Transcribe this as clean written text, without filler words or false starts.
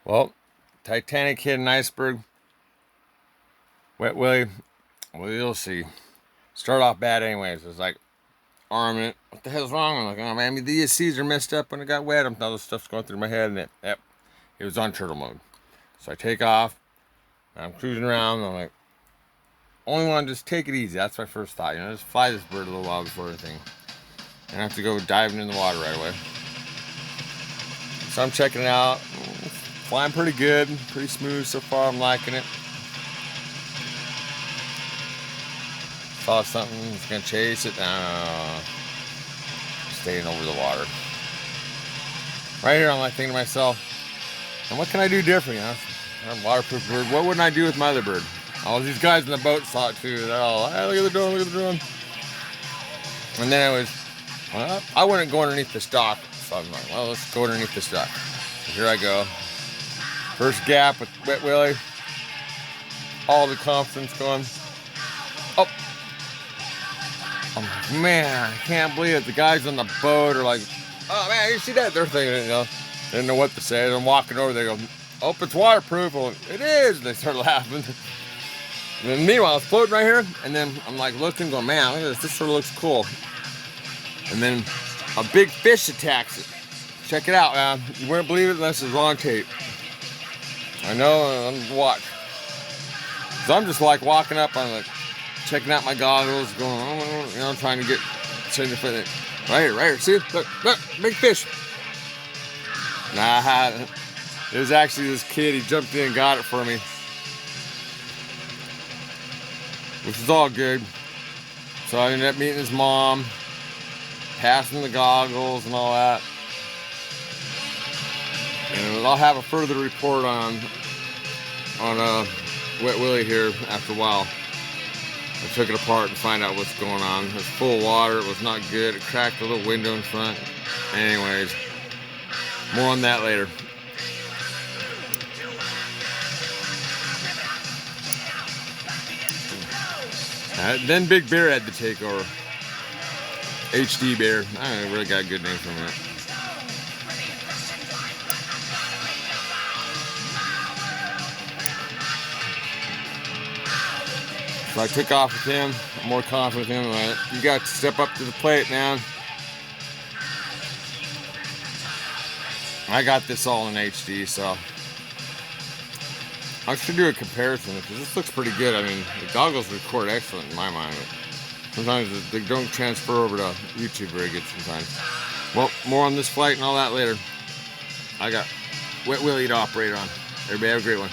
Well, Titanic hit an iceberg. Wet Willie. Well, you'll see. Start off bad anyways. It's like arming it. What the hell's wrong? I'm like, oh man, the ESCs are messed up when it got wet. All this stuff's going through my head, and it was on turtle mode. So I take off. I'm cruising around. And I'm like, only want to just take it easy. That's my first thought. Just fly this bird a little while before anything. And I have to go diving in the water right away. So I'm checking it out. Flying pretty good, pretty smooth so far. I'm liking it. Saw something, it's gonna chase it. Staying over the water. Right here, I'm like thinking to myself, and what can I do different? I'm a waterproof bird. What wouldn't I do with my other bird? All these guys in the boat saw it too. They're all, hey, look at the drone, look at the drone. And then I wouldn't go underneath this dock. So I'm like, well, let's go underneath this dock. So here I go. First gap with Wet Willie. All the confidence going. Oh. I'm like, man, I can't believe it. The guys on the boat are like, oh man, you see that? They're thinking, they didn't know what to say. I'm walking over, they go, oh, it's waterproof. Well, it is. And they start laughing. And then meanwhile, it's floating right here. And then I'm like looking, going, man, look at this. This sort of looks cool. And then a big fish attacks it. Check it out, man. You wouldn't believe it unless it's on tape. I know, I'm watch. So I'm just like walking up, I'm like checking out my goggles, going, trying to get sitting right here. See it? Look, big fish. Nah, it was actually this kid. He jumped in and got it for me, which is all good. So I ended up meeting his mom, passing the goggles and all that. And I'll have a further report on Wet Willie here after a while. I took it apart and find out what's going on. It was full of water. It was not good. It cracked a little window in front. Anyways, more on that later. Then Big Bear had to take over. HD Bear. I don't really got a good name for him. So I took off with him. I'm more confident with him. You got to step up to the plate, man. I got this all in HD, so I should do a comparison because this looks pretty good. I mean, the goggles record excellent in my mind, but sometimes they don't transfer over to YouTube very good sometimes. Well, more on this flight and all that later. I got Wet Willie to operate on. Everybody have a great one.